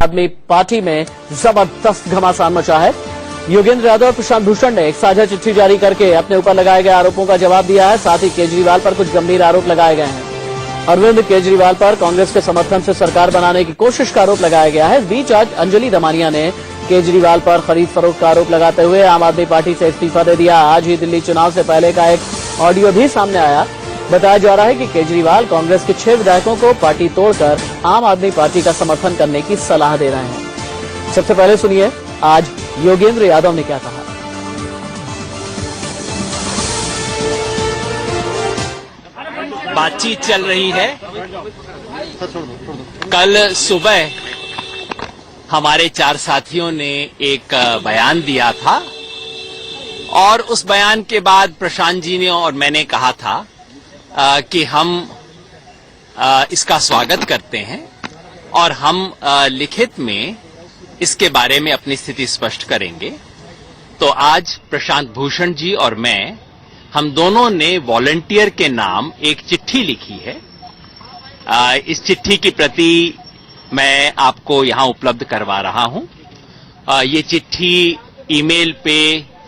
आदमी पार्टी में जबरदस्त घमासान मचा है। योगेंद्र यादव और प्रशांत भूषण ने एक साझा चिट्ठी जारी करके अपने ऊपर लगाए गए आरोपों का जवाब दिया है। साथ ही केजरीवाल पर कुछ गंभीर आरोप लगाए गए हैं। अरविंद केजरीवाल पर कांग्रेस के समर्थन से सरकार बनाने की कोशिश का आरोप लगाया गया है। इस बीच आज अंजलि दमानिया ने केजरीवाल पर खरीद फरोख्त का आरोप लगाते हुए आम आदमी पार्टी से इस्तीफा दे दिया। आज ही दिल्ली चुनाव से पहले का एक ऑडियो भी सामने आया। बताया जा रहा है कि केजरीवाल कांग्रेस के 6 विधायकों को पार्टी तोड़कर आम आदमी पार्टी का समर्थन करने की सलाह दे रहे हैं। सबसे पहले सुनिए आज योगेंद्र यादव ने क्या कहा। बातचीत चल रही है। कल सुबह हमारे 4 साथियों ने एक बयान दिया था और उस बयान के बाद प्रशांत जी ने और मैंने कहा था कि हम इसका स्वागत करते हैं और हम लिखित में इसके बारे में अपनी स्थिति स्पष्ट करेंगे। तो आज प्रशांत भूषण जी और मैं, हम दोनों ने वॉलंटियर के नाम एक चिट्ठी लिखी है। इस चिट्ठी की प्रति मैं आपको यहां उपलब्ध करवा रहा हूं। ये चिट्ठी ईमेल पे,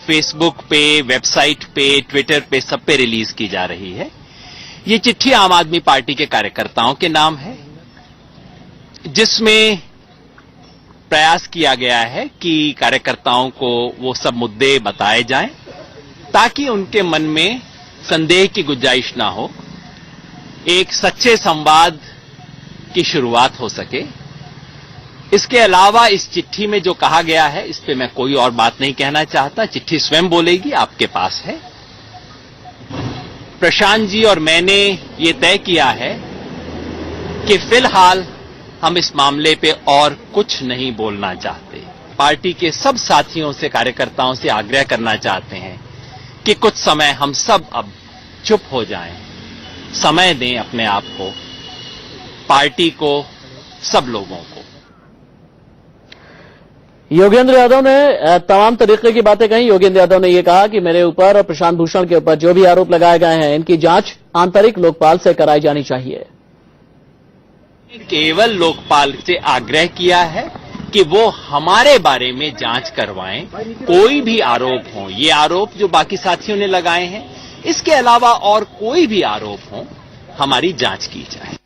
फेसबुक पे, वेबसाइट पे, ट्विटर पे, सब पे रिलीज की जा रही है। ये चिट्ठी आम आदमी पार्टी के कार्यकर्ताओं के नाम है, जिसमें प्रयास किया गया है कि कार्यकर्ताओं को वो सब मुद्दे बताए जाएं ताकि उनके मन में संदेह की गुंजाइश ना हो, एक सच्चे संवाद की शुरुआत हो सके। इसके अलावा इस चिट्ठी में जो कहा गया है, इस पे मैं कोई और बात नहीं कहना चाहता। चिट्ठी स्वयं बोलेगी, आपके पास है। प्रशांत जी और मैंने ये तय किया है कि फिलहाल हम इस मामले पे और कुछ नहीं बोलना चाहते। पार्टी के सब साथियों से, कार्यकर्ताओं से आग्रह करना चाहते हैं कि कुछ समय हम सब अब चुप हो जाएं, समय दें अपने आप को, पार्टी को, सब लोगों को। योगेंद्र यादव ने तमाम तरीके की बातें कही। योगेंद्र यादव ने यह कहा कि मेरे ऊपर और प्रशांत भूषण के ऊपर जो भी आरोप लगाए गए हैं, इनकी जांच आंतरिक लोकपाल से कराई जानी चाहिए। केवल लोकपाल से आग्रह किया है कि वो हमारे बारे में जांच करवाएं। कोई भी आरोप हो, ये आरोप जो बाकी साथियों ने लगाए हैं, इसके अलावा और कोई भी आरोप हो, हमारी जांच की जाए।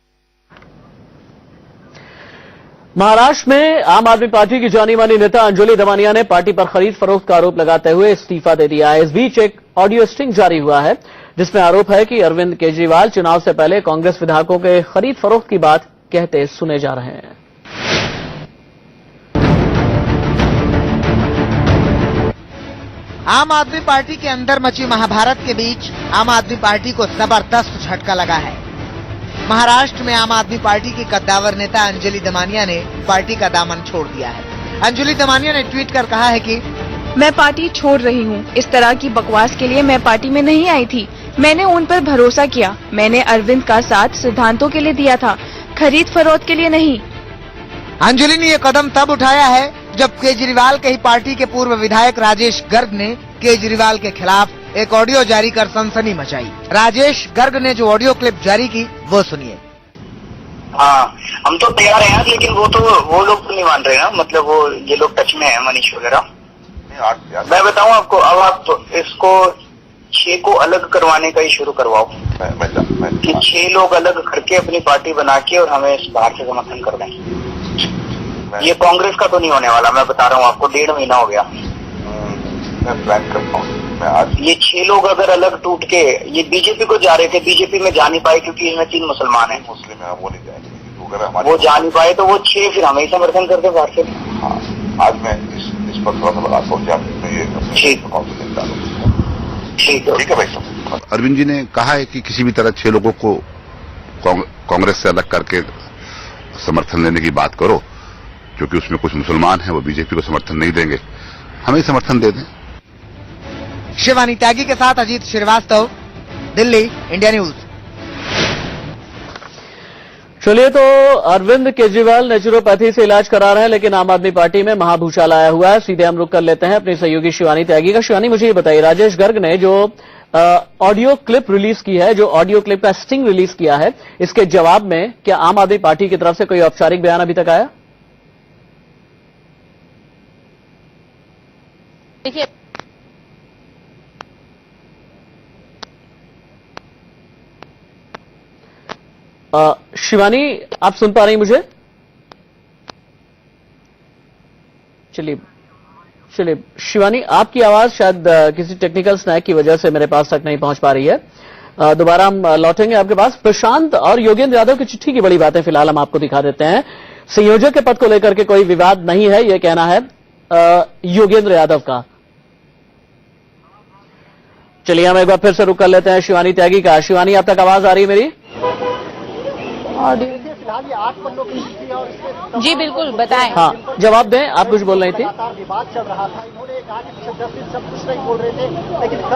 महाराष्ट्र में आम आदमी पार्टी की जानी मानी नेता अंजलि दमानिया ने पार्टी पर खरीद फरोख्त का आरोप लगाते हुए इस्तीफा दे दिया है। इस बीच एक ऑडियो स्ट्रिंग जारी हुआ है जिसमें आरोप है कि अरविंद केजरीवाल चुनाव से पहले कांग्रेस विधायकों के खरीद फरोख्त की बात कहते सुने जा रहे हैं। आम आदमी पार्टी के अंदर मची महाभारत के बीच आम आदमी पार्टी को जबरदस्त झटका लगा है। महाराष्ट्र में आम आदमी पार्टी की कद्दावर नेता अंजलि दमानिया ने पार्टी का दामन छोड़ दिया है। अंजलि दमानिया ने ट्वीट कर कहा है कि मैं पार्टी छोड़ रही हूँ। इस तरह की बकवास के लिए मैं पार्टी में नहीं आई थी। मैंने उन पर भरोसा किया। मैंने अरविंद का साथ सिद्धांतों के लिए दिया था, खरीद फरोख्त के लिए नहीं। अंजलि ने ये कदम तब उठाया है जब केजरीवाल के ही पार्टी के पूर्व विधायक राजेश गर्ग ने केजरीवाल के खिलाफ एक ऑडियो जारी कर सनसनी मचाई। राजेश गर्ग ने जो ऑडियो क्लिप जारी की वो सुनिए। हाँ, हम तो तैयार हैं, लेकिन वो लोग तो नहीं मान रहे ना। मतलब वो ये लोग टच में है, मनीष वगैरह। मैं बताऊं आपको, अब आप इसको 6 को अलग करवाने का ही शुरू करवाओ कि 6 लोग अलग करके अपनी पार्टी बना के और हमें बाहर से समर्थन कर दें। ये कांग्रेस का तो नहीं होने वाला, मैं बता रहा हूँ आपको। 1.5 महीना हो गया। मैं प्लान करता हूँ। ये 6 लोग अगर अलग टूट के ये बीजेपी को जा रहे थे, बीजेपी में जा नहीं पाए क्योंकि इसमें 3 मुसलमान हैं। मुस्लिम है, वो नहीं जाएंगे। वो जा नहीं पाए तो वो 6 फिर हमें समर्थन करते बाहर से। हाँ, आज मैं इस पर थोड़ा सा लगाता हूँ। ठीक है भाई साहब। अरविंद जी ने कहा है कि किसी भी तरह 6 लोगों को कांग्रेस से अलग करके समर्थन लेने की बात करो, क्योंकि उसमें कुछ मुसलमान हैं, वो बीजेपी को समर्थन नहीं देंगे, हमें समर्थन दे दें। शिवानी त्यागी के साथ अजीत श्रीवास्तव, दिल्ली, इंडिया न्यूज। चलिए, तो अरविंद केजरीवाल नेचुरोपैथी से इलाज करा रहे हैं, लेकिन आम आदमी पार्टी में महाभूचाल आया हुआ है। सीधे हम रुक कर लेते हैं अपनी सहयोगी शिवानी त्यागी का। शिवानी, मुझे ये बताइए, राजेश गर्ग ने जो ऑडियो क्लिप रिलीज की है, जो ऑडियो क्लिप का स्टिंग रिलीज किया है, इसके जवाब में क्या आम आदमी पार्टी की तरफ से कोई औपचारिक बयान अभी तक आया? देखिए शिवानी, आप सुन पा रही हैं मुझे? चलिए शिवानी, आपकी आवाज शायद किसी टेक्निकल स्नैक की वजह से मेरे पास तक नहीं पहुंच पा रही है। दोबारा हम लौटेंगे आपके पास। प्रशांत और योगेंद्र यादव की चिट्ठी की बड़ी बातें फिलहाल हम आपको दिखा देते हैं। संयोजक के पद को लेकर के कोई विवाद नहीं है, यह कहना है योगेंद्र यादव का। चलिए हम एक बार फिर से रुक कर लेते हैं शिवानी त्यागी का। शिवानी, अब तक आवाज आ रही है मेरी? जी बिल्कुल, बताएं। हाँ, जवाब दें। आप कुछ बोल रही थी?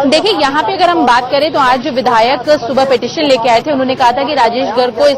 देखिए, यहाँ पे अगर हम बात करें तो आज जो विधायक सुबह पिटीशन लेके आए थे, उन्होंने कहा था कि राजेश गर्ग को इस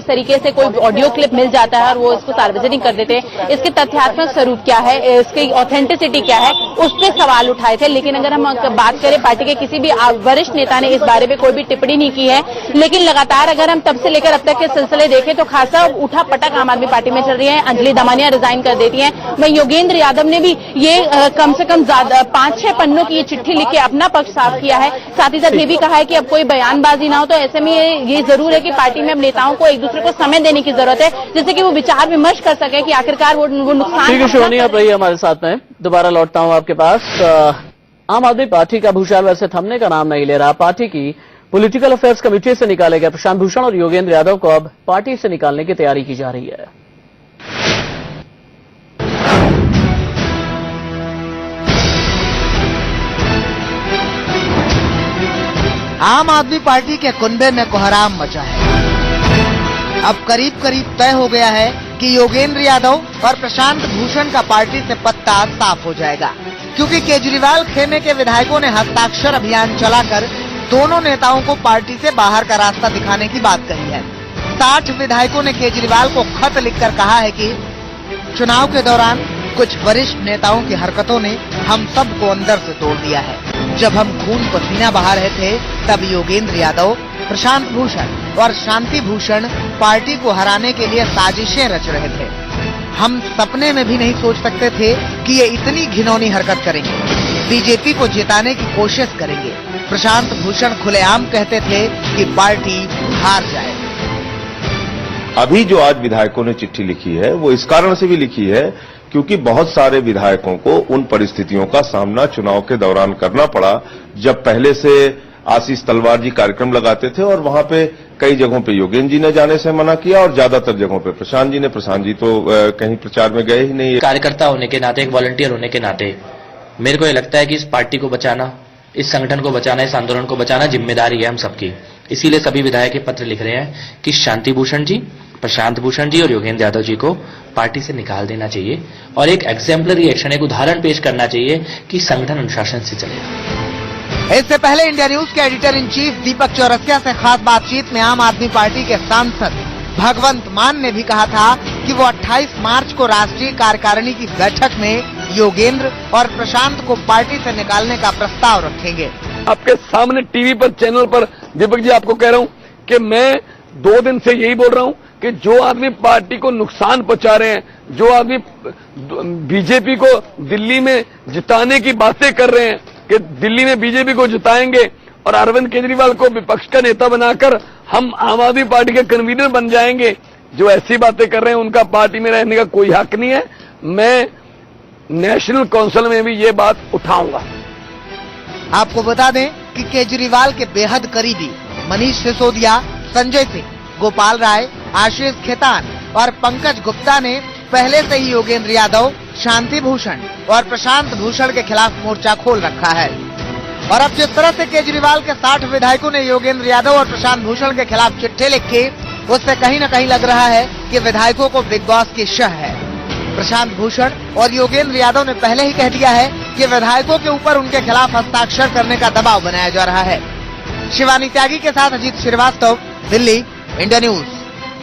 तरीके से कोई ऑडियो क्लिप मिल जाता है और वो इसको सार्वजनिक कर देते हैं। इसके तथ्यात्मक स्वरूप क्या है, इसकी ऑथेंटिसिटी क्या है, उस पर सवाल उठाए थे। लेकिन अगर हम बात करें, पार्टी के किसी भी वरिष्ठ नेता ने इस बारे में कोई भी टिप्पणी नहीं की है। लेकिन लगातार अगर हम तब से लेकर अब तक के सिलसिले देखें तो खासा उठा पटक आम आदमी पार्टी में चल रही है। अंजलि दमानिया रिजाइन कर देती हैं, वहीं योगेंद्र यादव ने भी ये कम से कम 5-6 पन्नों की ये चिट्ठी लिख के अपना पक्ष साफ किया है। साथ ही साथ ये भी कहा है कि अब कोई बयानबाजी ना हो। तो ऐसे में ये जरूर है कि पार्टी में अब नेताओं को एक दूसरे को समय देने की जरूरत है, जिससे कि वो विचार विमर्श कर सके कि आखिरकार वो नुकसान। ठीक है शिवानी, आप रहिए हमारे साथ में। दोबारा लौटता हूं आपके पास। आम आदमी पार्टी का भूचाल वैसे थमने का नाम नहीं ले रहा। पार्टी की पॉलिटिकल अफेयर्स कमेटी से निकाले गए प्रशांत भूषण और योगेंद्र यादव को अब पार्टी से निकालने की तैयारी की जा रही है। आम आदमी पार्टी के कुनबे में कोहराम मचा है। अब करीब करीब तय हो गया है कि योगेंद्र यादव और प्रशांत भूषण का पार्टी से पत्ता साफ हो जाएगा, क्योंकि केजरीवाल खेमे के विधायकों ने हस्ताक्षर अभियान चलाकर दोनों नेताओं को पार्टी से बाहर का रास्ता दिखाने की बात कही है। 60 विधायकों ने केजरीवाल को खत लिखकर कहा है कि चुनाव के दौरान कुछ वरिष्ठ नेताओं की हरकतों ने हम सबको अंदर से तोड़ दिया है। जब हम खून पसीना बहा रहे थे, तब योगेंद्र यादव, प्रशांत भूषण और शांति भूषण पार्टी को हराने के लिए साजिशें रच रहे थे। हम सपने में भी नहीं सोच सकते थे कि ये इतनी घिनौनी हरकत करेंगे, बीजेपी को जिताने की कोशिश करेंगे। प्रशांत भूषण खुलेआम कहते थे कि पार्टी हार जाए। अभी जो आज विधायकों ने चिट्ठी लिखी है, वो इस कारण से भी लिखी है क्योंकि बहुत सारे विधायकों को उन परिस्थितियों का सामना चुनाव के दौरान करना पड़ा जब पहले से आशीष तलवार जी कार्यक्रम लगाते थे और वहां पे कई जगहों पे योगेंद्र जी ने जाने से मना किया और ज्यादातर जगहों पे प्रशांत जी तो कहीं प्रचार में गए ही नहीं। कार्यकर्ता होने के नाते, एक वॉलंटियर होने के नाते मेरे को ये लगता है कि इस पार्टी को बचाना, इस संगठन को बचाना, इस आंदोलन को बचाना जिम्मेदारी है हम सबकी। इसीलिए सभी विधायक ये पत्र लिख रहे हैं कि शांति भूषण जी, प्रशांत भूषण जी और योगेंद्र यादव जी को पार्टी से निकाल देना चाहिए और एक एग्जाम्पलरी एक्शन, एक उदाहरण पेश करना चाहिए कि संगठन अनुशासन से चलेगा। इससे पहले इंडिया न्यूज के एडिटर इन चीफ दीपक चौरसिया से खास बातचीत में आम आदमी पार्टी के सांसद भगवंत मान ने भी कहा था कि वो 28 मार्च को राष्ट्रीय कार्यकारिणी की बैठक में योगेंद्र और प्रशांत को पार्टी से निकालने का प्रस्ताव रखेंगे। आपके सामने टीवी पर, चैनल पर दीपक जी आपको कह रहा हूँ कि मैं 2 दिन से यही बोल रहा हूँ कि जो आदमी पार्टी को नुकसान पहुंचा रहे हैं, जो आदमी बीजेपी को दिल्ली में जिताने की बातें कर रहे हैं कि दिल्ली में बीजेपी को जिताएंगे और अरविंद केजरीवाल को विपक्ष का नेता बनाकर हम आम आदमी पार्टी के कन्वीनर बन जाएंगे, जो ऐसी बातें कर रहे हैं उनका पार्टी में रहने का कोई हक नहीं है। मैं नेशनल काउंसिल में भी ये बात उठाऊंगा। आपको बता दें कि केजरीवाल के बेहद करीबी मनीष सिसोदिया, संजय सिंह, गोपाल राय, आशीष खेतान और पंकज गुप्ता ने पहले से ही योगेंद्र यादव, शांति भूषण और प्रशांत भूषण के खिलाफ मोर्चा खोल रखा है। और अब जिस तरह से केजरीवाल के 60 विधायकों ने योगेंद्र यादव और प्रशांत भूषण के खिलाफ चिट्ठी लिखी, उससे कहीं न कहीं लग रहा है कि विधायकों को बिग बॉस की शह है। प्रशांत भूषण और योगेंद्र यादव ने पहले ही कह दिया है कि विधायकों के ऊपर उनके खिलाफ हस्ताक्षर करने का दबाव बनाया जा रहा है। शिवानी त्यागी के साथ अजीत श्रीवास्तव, दिल्ली, इंडिया न्यूज।